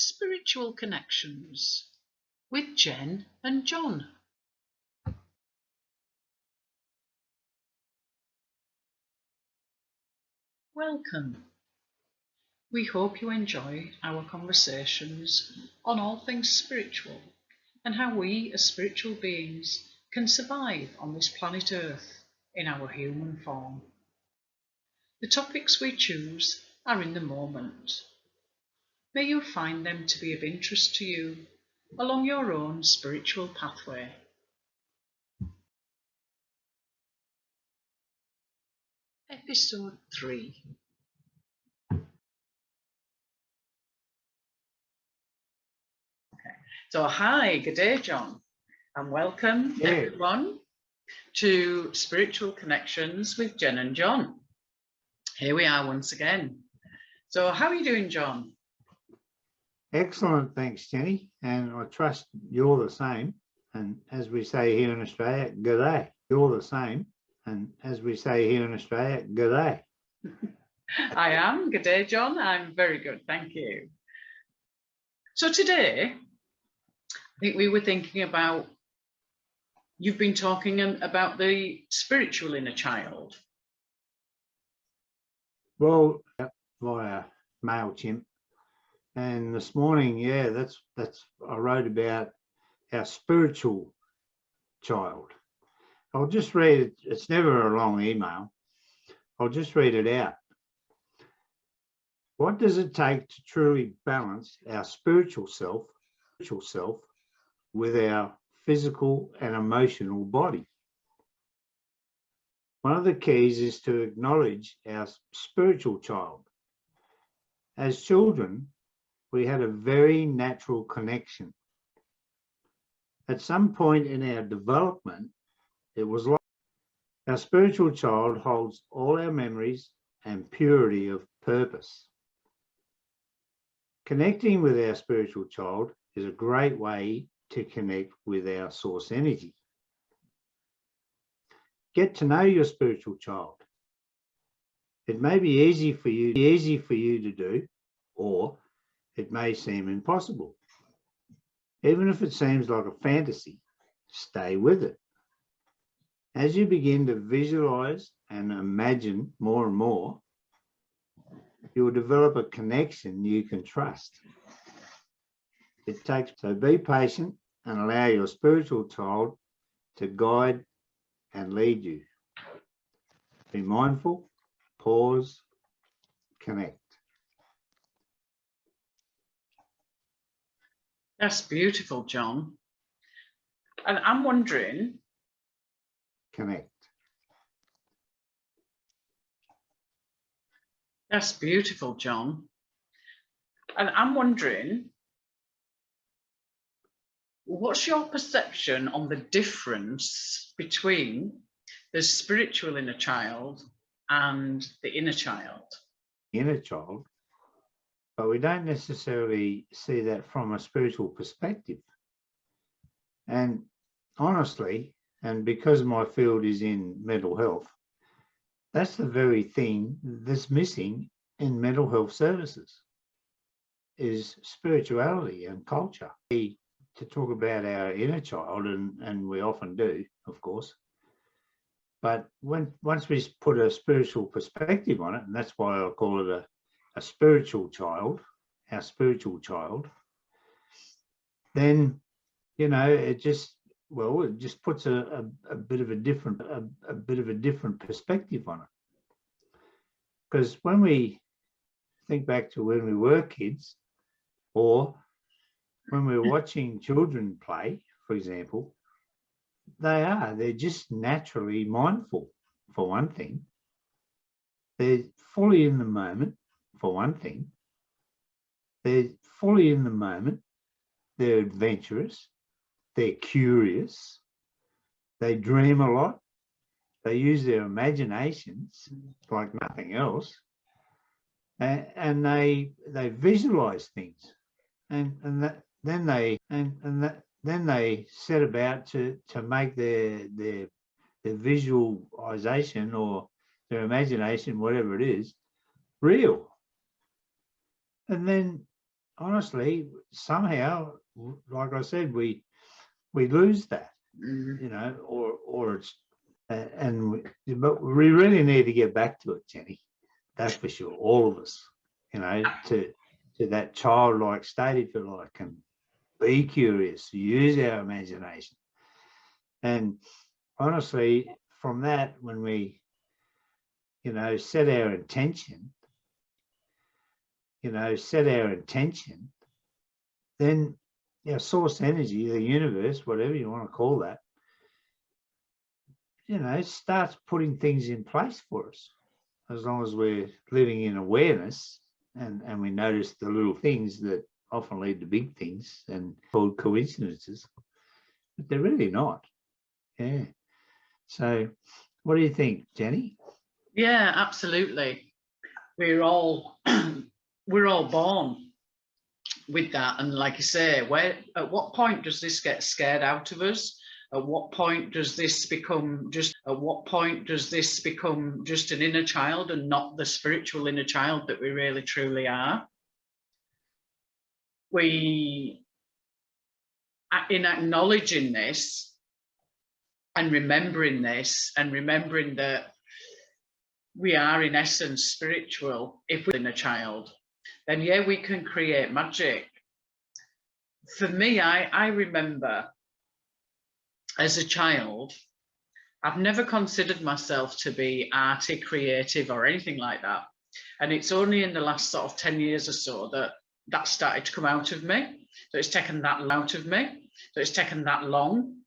Spiritual Connections with Jen and John. Welcome. We hope you enjoy our conversations on all things spiritual and how we as spiritual beings can survive on this planet Earth in our human form. The topics we choose are in the moment. May you find them to be of interest to you along your own spiritual pathway. Episode 3. So hi, good day, John, and welcome everyone to Spiritual Connections with Jen and John. Here we are once again. So how are you doing, John? Excellent, thanks, Jenny, and I trust you're the same. And as we say here in Australia, g'day. You're the same, and as we say here in Australia, g'day. I am. Good day, John. I'm very good, thank you. So today, I think we were thinking about, you've been talking about the spiritual inner child. Well, via MailChimp. And this morning, that's I wrote about our spiritual child. I'll just read it. It's never a long email. I'll just read it out. What does it take to truly balance our spiritual self with our physical and emotional body? One of the keys is to acknowledge our spiritual child. As children, we had a very natural connection. At some point in our development, it was like our spiritual child holds all our memories and purity of purpose. Connecting with our spiritual child is a great way to connect with our source energy. Get to know your spiritual child. It may be easy for you to do, or it may seem impossible. Even if it seems like a fantasy, stay with it. As you begin to visualize and imagine more and more, you will develop a connection you can trust. So be patient and allow your spiritual child to guide and lead you. Be mindful, pause, connect. That's beautiful, John. And I'm wondering... Connect. That's beautiful, John. And I'm wondering, what's your perception on the difference between the spiritual inner child and the inner child? Inner child, but we don't necessarily see that from a spiritual perspective. And honestly, and because my field is in mental health, that's the very thing that's missing in mental health services, is spirituality and culture. To talk about our inner child, and we often do, of course, but once we put a spiritual perspective on it, and that's why I call it a spiritual child, our spiritual child, then, it just puts a bit of a different perspective on it. Because when we think back to when we were kids, or when we're watching children play, for example, they're just naturally mindful, for one thing. They're fully in the moment, for one thing. They're fully in the moment. They're adventurous. They're curious. They dream a lot. They use their imaginations like nothing else. And they visualize things. Then they set about to make their visualization or their imagination, whatever it is, real. And then honestly, somehow, like I said, we lose that, Mm. you know, or it's, but we really need to get back to it, Jenny. That's for sure. All of us, you know, to that childlike state, if you like, and be curious, use our imagination. And honestly, from that, when we, you know, set our intention, then our source energy, the universe, whatever you want to call that, you know, starts putting things in place for us. As long as we're living in awareness, and we notice the little things that often lead to big things and called coincidences, but they're really not. Yeah. So what do you think, Jenny? Yeah, absolutely. We're all we're all born with that, and like you say, at what point does this get scared out of us? At what point does this become just an inner child and not the spiritual inner child that we really truly are? We, in acknowledging this and remembering this and remembering that we are in essence spiritual, if we're in a child, then yeah, we can create magic. For me, I remember as a child, I've never considered myself to be arty, creative, or anything like that. And it's only in the last sort of 10 years or so that started to come out of me. So it's taken that long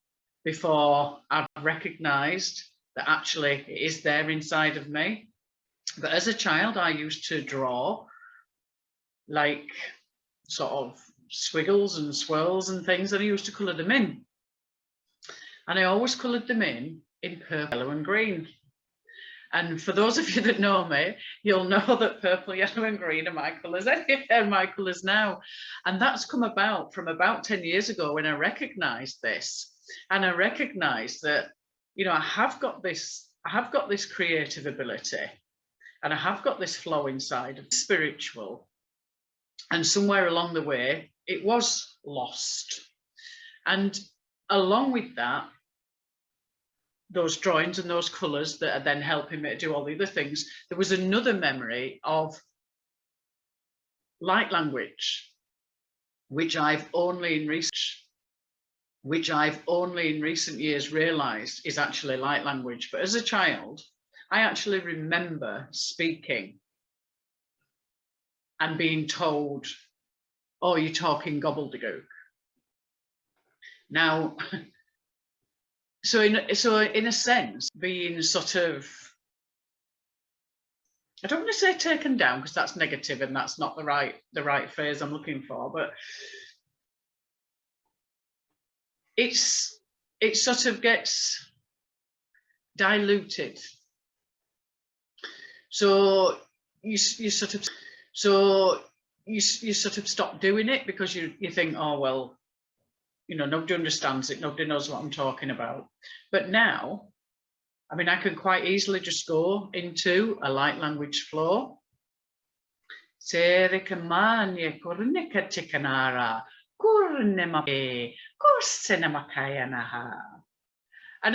before I've recognized that actually it is there inside of me. But as a child, I used to draw like sort of squiggles and swirls and things, and I used to colour them in. And I always coloured them in purple, yellow and green. And for those of you that know me, you'll know that purple, yellow and green are my colours. They're my colours now. And that's come about from about 10 years ago when I recognised this. And I recognised that, you know, I have got this creative ability, and I have got this flow inside of spiritual. And somewhere along the way, it was lost. And along with that, those drawings and those colours that are then helping me to do all the other things, there was another memory of light language, which I've only in recent years realised is actually light language. But as a child, I actually remember speaking and being told, "Oh, you're talking gobbledygook." Now, so in a sense, being sort of, I don't want to say taken down because that's negative and that's not the right phrase I'm looking for, but it sort of gets diluted. So you sort of stop doing it because you think, oh well, you know, nobody understands it, nobody knows what I'm talking about. But now, I mean, I can quite easily just go into a light language flow. And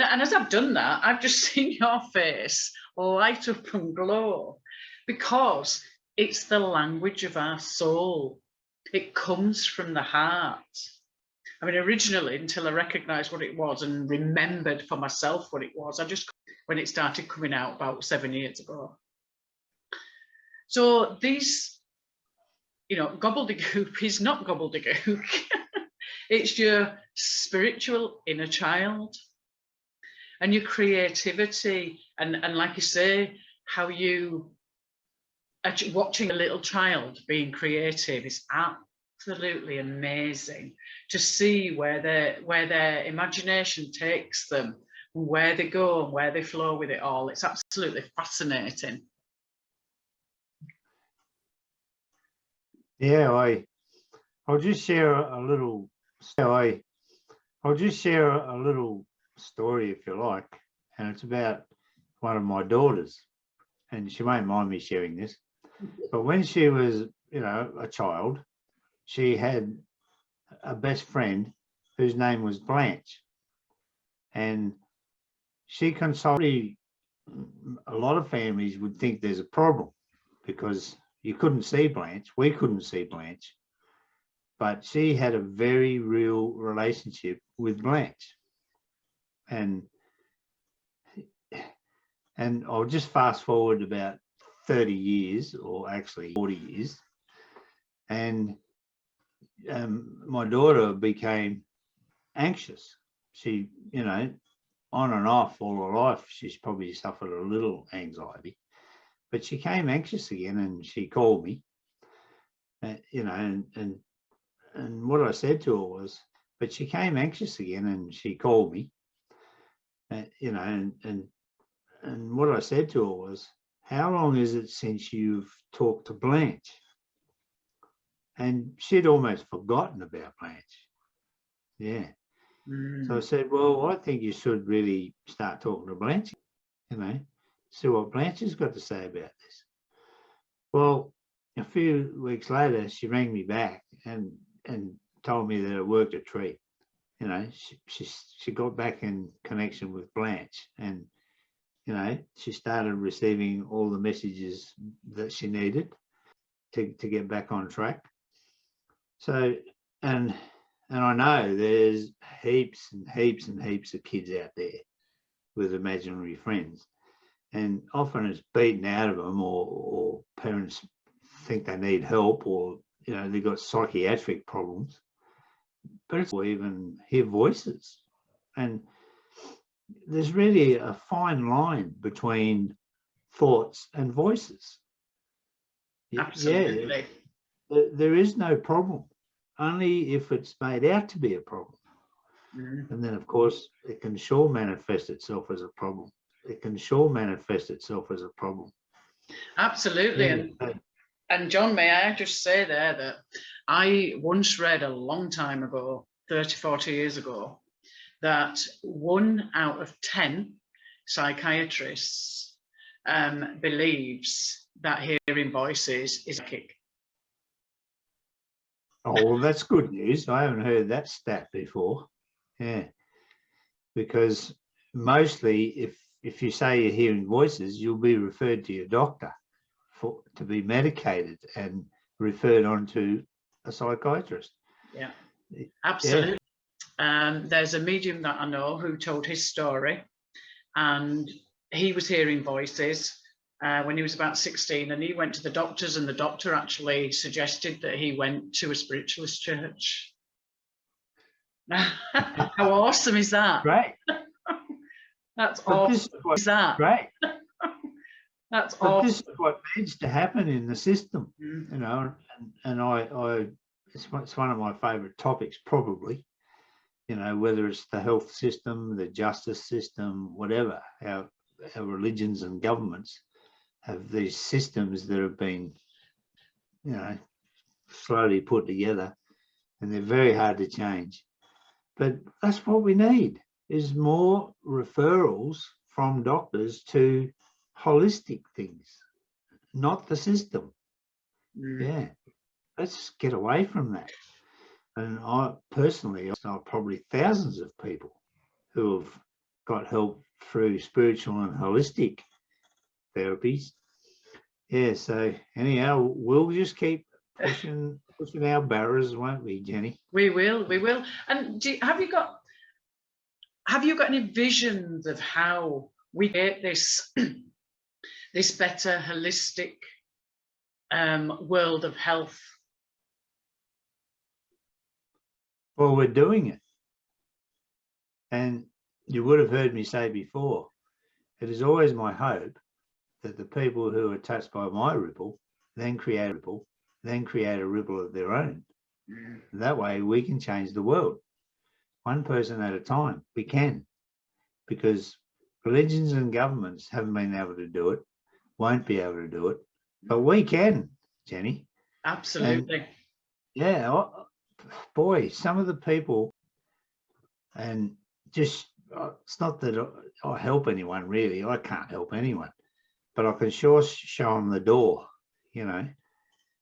as I've done that, I've just seen your face light up and glow, because it's the language of our soul. It comes from the heart. I mean, originally, until I recognised what it was and remembered for myself what it was, when it started coming out about 7 years ago. So these, you know, gobbledygook is not gobbledygook. It's your spiritual inner child. And your creativity, and like you say, how you actually watching a little child being creative is absolutely amazing to see where their imagination takes them, and where they go and where they flow with it all. It's absolutely fascinating. Yeah, I'll just share a little. I'll just share a little story, if you like, and it's about one of my daughters, and she won't mind me sharing this. But when she was, you know, a child, she had a best friend whose name was Blanche, and she consulted. A lot of families would think there's a problem because you couldn't see Blanche. We couldn't see Blanche, but she had a very real relationship with Blanche. And I'll just fast forward about 30 years, or actually 40 years, and my daughter became anxious. She, on and off all her life, she's probably suffered a little anxiety, but she came anxious again, and she called me, and what I said to her was, but she came anxious again, and she called me, and what I said to her was, how long is it since you've talked to Blanche? And she'd almost forgotten about Blanche. Yeah. So I said, well, I think you should really start talking to Blanche, see what Blanche has got to say about this. Well, a few weeks later, she rang me back and told me that it worked a treat. She got back in connection with Blanche, and she started receiving all the messages that she needed to get back on track. So, and I know there's heaps and heaps and heaps of kids out there with imaginary friends, and often it's beaten out of them, or parents think they need help, or they've got psychiatric problems, but it's, or even hear voices. And there's really a fine line between thoughts and voices. Absolutely. Yeah, there is no problem, only if it's made out to be a problem. And then, of course, it can sure manifest itself as a problem. Absolutely. Yeah. And John, may I just say there that I once read a long time ago, 30, 40 years ago, that 1 out of 10 psychiatrists believes that hearing voices is psychic. Oh, well, that's good news. I haven't heard that stat before. Yeah, because mostly if you say you're hearing voices, you'll be referred to your doctor to be medicated and referred on to a psychiatrist. Yeah, absolutely. Yeah. There's a medium that I know who told his story, and he was hearing voices when he was about 16, and he went to the doctors, and the doctor actually suggested that he went to a spiritualist church. How awesome is that? Great. That's awesome. This is what, is that? Great. That's but awesome. This is what needs to happen in the system, and I it's one of my favourite topics, probably. Whether it's the health system, the justice system, whatever, our religions and governments have these systems that have been, slowly put together, and they're very hard to change. But that's what we need, is more referrals from doctors to holistic things, not the system. Yeah, let's get away from that. And I personally know probably thousands of people who have got help through spiritual and holistic therapies. Yeah, so anyhow, we'll just keep pushing our barriers, won't we, Jenny? We will. And have you got any visions of how we get this this better holistic world of health? Well, we're doing it. And you would have heard me say before, it is always my hope that the people who are touched by my ripple then create a ripple of their own. That way we can change the world, one person at a time. We can, because religions and governments haven't been able to do it, won't be able to do it, but we can, Jenny. Absolutely. And boy, some of the people, and just, it's not that I help anyone really, I can't help anyone, but I can sure show them the door,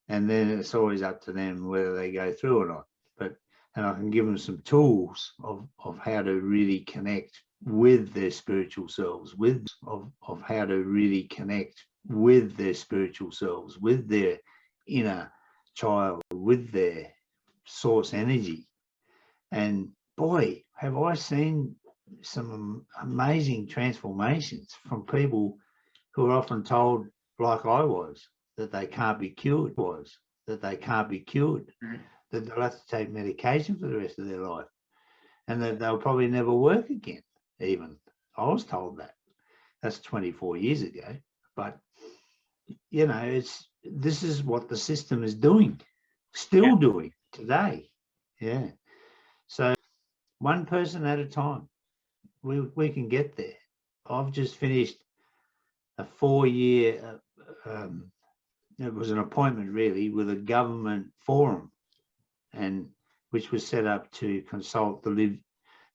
and then it's always up to them whether they go through or not. And I can give them some tools of how to really connect with their spiritual selves, of how to really connect with their spiritual selves, with their inner child, with their source energy. And boy, have I seen some amazing transformations from people who are often told, like I was, that they can't be cured, that they'll have to take medication for the rest of their life, and that they'll probably never work again. Even I was told that. That's 24 years ago. But this is what the system is doing, still doing today. Yeah. So one person at a time, we can get there. I've just finished a 4-year. It was an appointment really with a government forum, and which was set up to consult the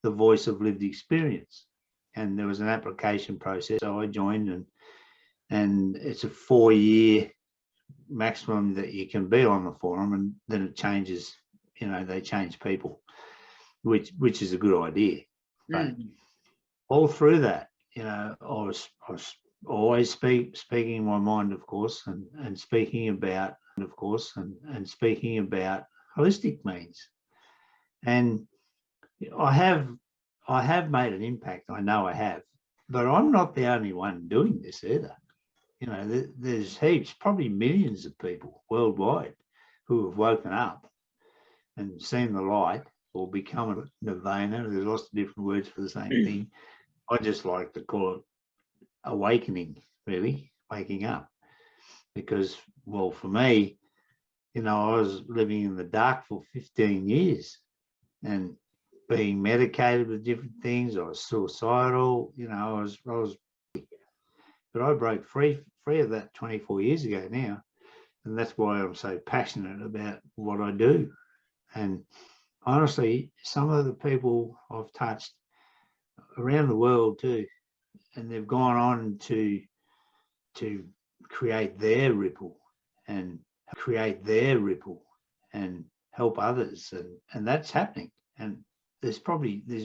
voice of lived experience. And there was an application process. So I joined, and it's a 4-year maximum that you can be on the forum, and then it changes. They change people, which is a good idea. But all through that, I was always speaking my mind, of course, and speaking about, holistic means. And I have made an impact. I know I have, but I'm not the only one doing this either. There's heaps, probably millions of people worldwide who have woken up and seen the light or become a nirvana. There's lots of different words for the same thing. I just like to call it awakening, really, waking up. Because, well, for me, I was living in the dark for 15 years and being medicated with different things. I was suicidal, I was, but I broke free of that 24 years ago now. And that's why I'm so passionate about what I do. And honestly, some of the people I've touched around the world too, and they've gone on to create their ripple and help others, and that's happening. And there's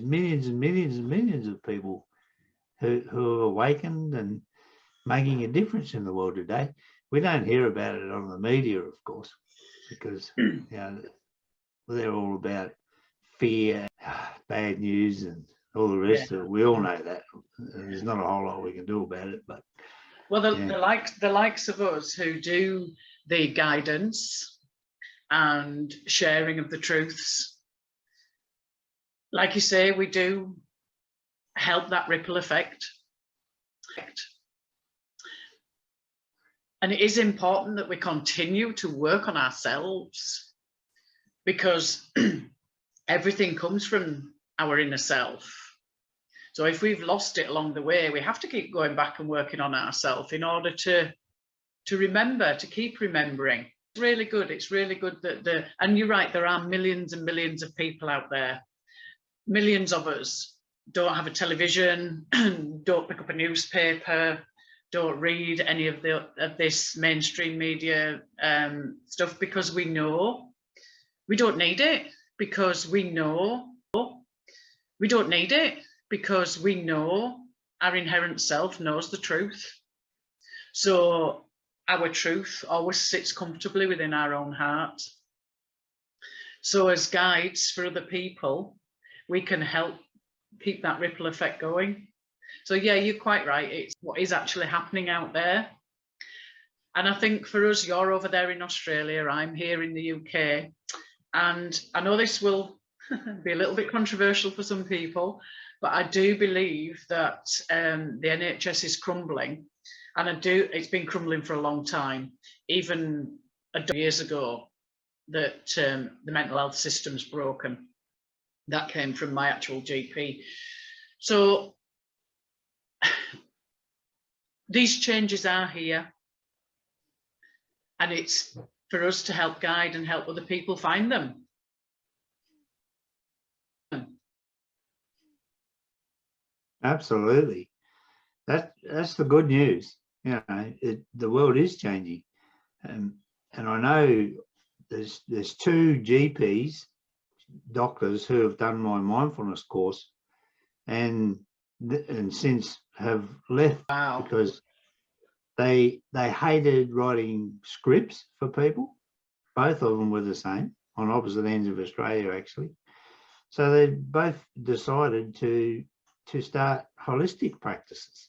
millions and millions and millions of people who have awakened and making a difference in the world today. We don't hear about it on the media, of course, because they're all about fear, bad news, and all the rest of it. We all know that. There's not a whole lot we can do about it. But the likes of us who do the guidance and sharing of the truths, like you say, we do help that ripple effect. And it is important that we continue to work on ourselves, because everything comes from our inner self. So if we've lost it along the way, we have to keep going back and working on ourselves in order to remember, to keep remembering. It's really good. It's really good that and you're right, there are millions and millions of people out there. Millions of us don't have a television, don't pick up a newspaper, don't read any of this mainstream media stuff, because we know we don't need it, because we know we don't need it, because we know our inherent self knows the truth. So our truth always sits comfortably within our own heart. So as guides for other people, we can help keep that ripple effect going. So yeah, you're quite right. It's what is actually happening out there. And I think for us, you're over there in Australia, I'm here in the UK. And I know this will be a little bit controversial for some people, but I do believe that the NHS is crumbling. And it's been crumbling for a long time, even years ago, that the mental health system's broken. That came from my actual GP. So these changes are here, and it's for us to help guide and help other people find them. Absolutely. That's the good news. The world is changing, and And I know there's two GPs, doctors, who have done my mindfulness course and since have left. Wow. Because they hated writing scripts for people. Both of them were the same, on opposite ends of Australia, actually. So they both decided to start holistic practices,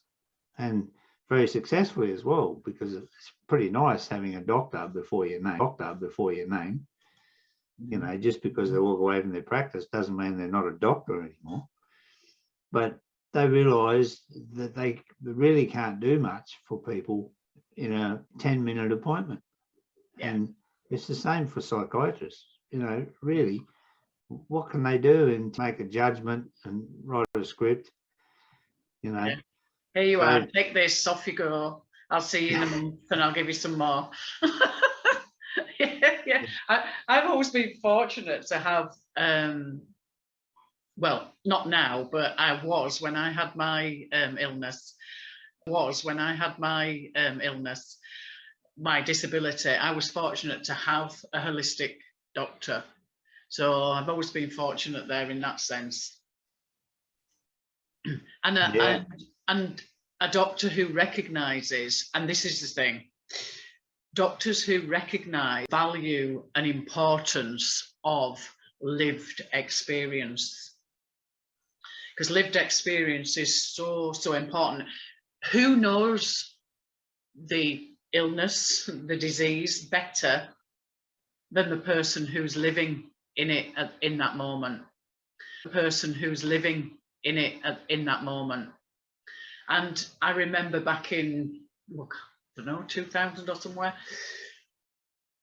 and very successfully as well, because it's pretty nice having a doctor before your name. You know, just because they walk away from their practice doesn't mean they're not a doctor anymore. But they realised that they really can't do much for people in a 10-minute appointment. Yeah. And it's the same for psychiatrists. You know, really, what can they do and make a judgment and write a script? You know. Yeah. Here you are. Take this. Off you go. I'll see you in a month, and I'll give you some more. Yeah. I've always been fortunate to have. Well, not now, but I was when I had my illness. My disability. I was fortunate to have a holistic doctor. So I've always been fortunate there in that sense. And a doctor who recognises, and this is the thing, doctors who recognise value and importance of lived experience. Because lived experience is so important. Who knows the illness, the disease better than the person who's living in it in that moment? The person who's living in it in that moment. And I remember back in, I don't know, 2000 or somewhere,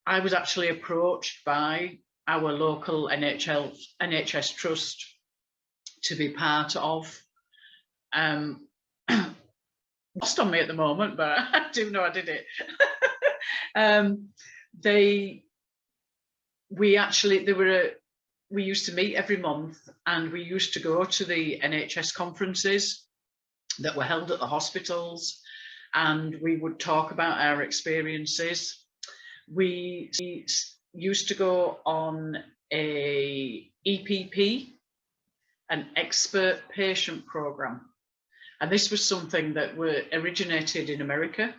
I was actually approached by our local NHS trust to be part of. Lost on me at the moment, but I do know I did it. We used to meet every month, and we used to go to the NHS conferences that were held at the hospitals, and we would talk about our experiences. We used to go on a EPP, an expert patient program. And this was something that originated in America.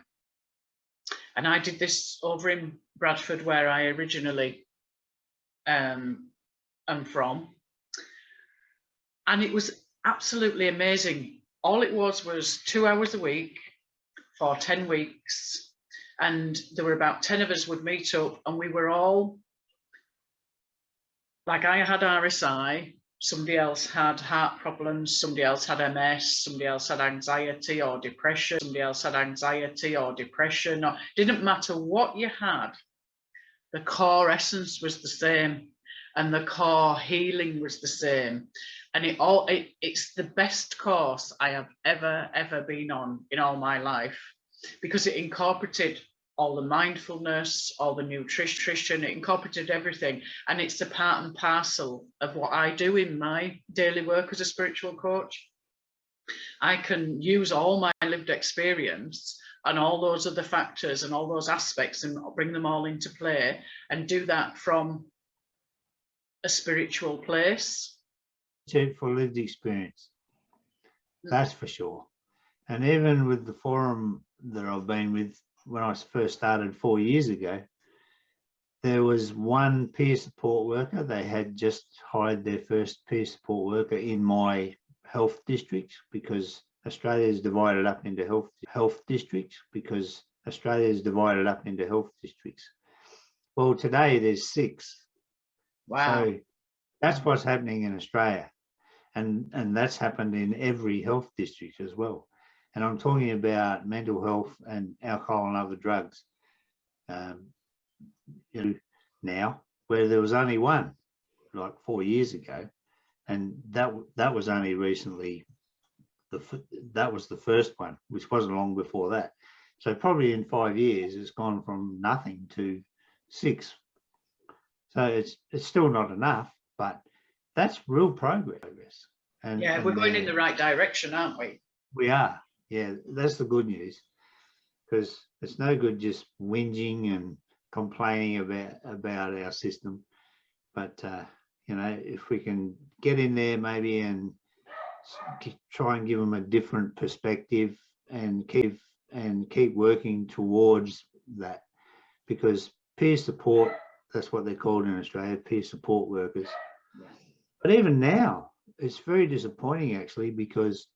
And I did this over in Bradford, where I originally am from. And it was absolutely amazing. All it was 2 hours a week for 10 weeks. And there were about 10 of us would meet up, and we were all, like, I had RSI, somebody else had heart problems, somebody else had MS, somebody else had anxiety or depression, or didn't matter what you had, the core essence was the same, and the core healing was the same. And it's the best course I have ever been on in all my life, because it incorporated all the mindfulness, all the nutrition, it incorporated everything. And it's a part and parcel of what I do in my daily work as a spiritual coach. I can use all my lived experience and all those other factors and all those aspects and bring them all into play, and do that from a spiritual place. For lived experience, that's for sure. And even with the forum that I've been with, when I first started 4 years ago, there was one peer support worker. They had just hired their first peer support worker in my health district, because Australia is divided up into health districts, Well, today there's 6. Wow. So that's what's happening in Australia. And that's happened in every health district as well. And I'm talking about mental health and alcohol and other drugs. Now, where there was only one, like 4 years ago, and that was only recently. That was the first one, which wasn't long before that. So probably in 5 years, it's gone from nothing to 6. So it's still not enough, but that's real progress. And we're going in the right direction, aren't we? We are. Yeah, that's the good news, because it's no good just whinging and complaining about our system. But if we can get in there maybe and try and give them a different perspective and keep working towards that, because peer support, that's what they're called in Australia, peer support workers. But even now, it's very disappointing actually, because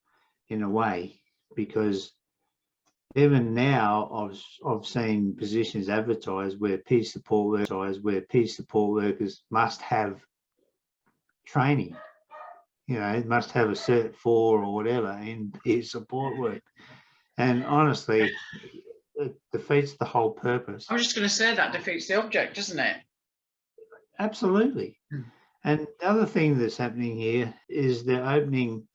in a way, because even now I've seen positions advertised where peer support workers must have training, must have a Cert 4 or whatever in peer support work. And honestly, it defeats the whole purpose. I was just going to say that defeats the object, doesn't it? Absolutely. And the other thing that's happening here is they're opening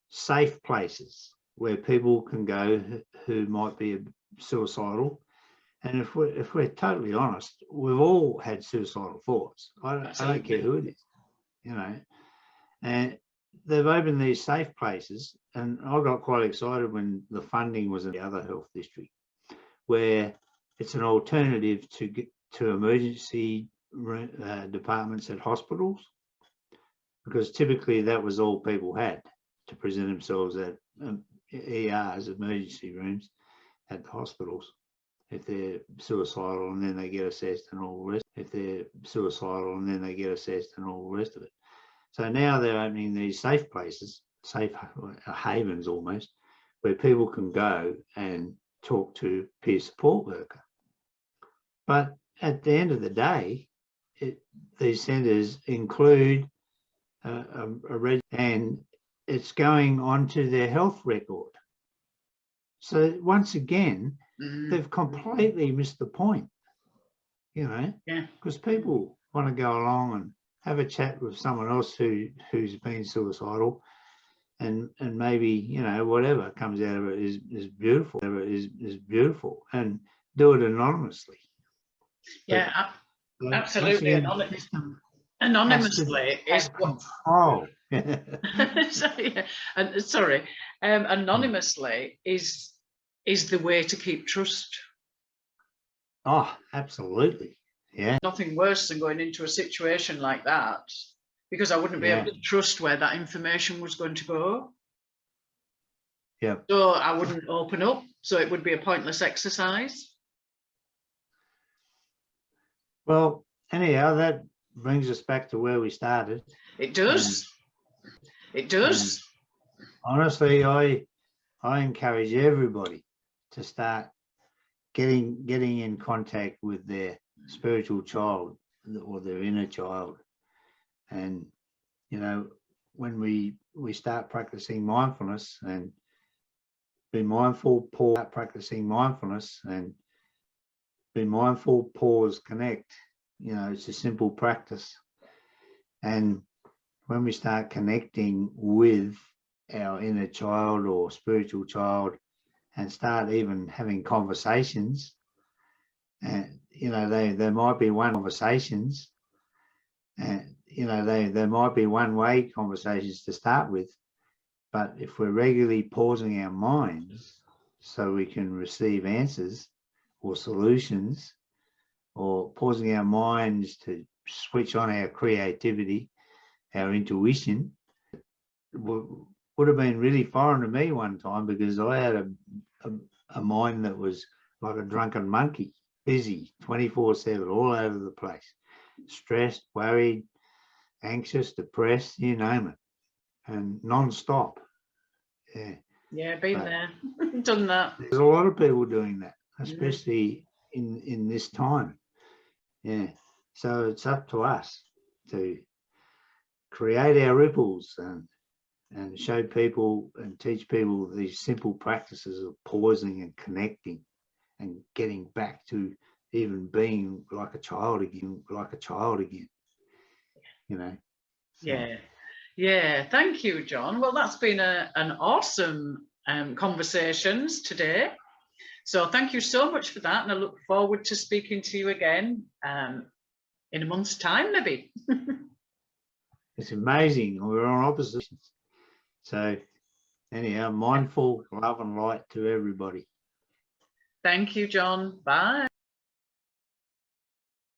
safe places where people can go who might be suicidal. And if we're totally honest, we've all had suicidal thoughts. I don't care who it is, And they've opened these safe places, and I got quite excited when the funding was in the other health district, where it's an alternative to emergency departments at hospitals, because typically that was all people had to present themselves at ERs, emergency rooms at the hospitals, if they're suicidal, and then they get assessed and all the rest. Of it. So now they're opening these safe places, safe havens almost, where people can go and talk to a peer support worker. But at the end of the day, these centres include and it's going onto their health record. So once again, they've completely missed the point, because people want to go along and have a chat with someone else who's been suicidal, and maybe whatever comes out of it is beautiful. Is beautiful, and do it anonymously. Yeah, absolutely. Anonymously is control. Anonymously is the way to keep trust. Oh, absolutely. Yeah. Nothing worse than going into a situation like that, because I wouldn't be able to trust where that information was going to go. Yeah. So I wouldn't open up. So it would be a pointless exercise. Well, anyhow, that brings us back to where we started. It does. It does. Honestly, I encourage everybody to start getting in contact with their spiritual child or their inner child. And when we start practicing mindfulness and be mindful, pause, practicing mindfulness and be mindful, pause, connect. It's a simple practice. And when we start connecting with our inner child or spiritual child and start even having conversations, and there might be conversations, and there might be one-way conversations to start with, but if we're regularly pausing our minds so we can receive answers or solutions, or pausing our minds to switch on our creativity, our intuition, would have been really foreign to me one time, because I had a mind that was like a drunken monkey, busy 24/7, all over the place, stressed, worried, anxious, depressed, you name it, and non-stop. Yeah, been there, done that. There's a lot of people doing that, especially in this time. So it's up to us to create our ripples and show people and teach people these simple practices of pausing and connecting and getting back to even being like a child again. Yeah, thank you, John. Well, that's been an awesome conversations today. So thank you so much for that, and I look forward to speaking to you again in a month's time, maybe. It's amazing. We're on opposites. So anyhow, mindful love and light to everybody. Thank you, John. Bye.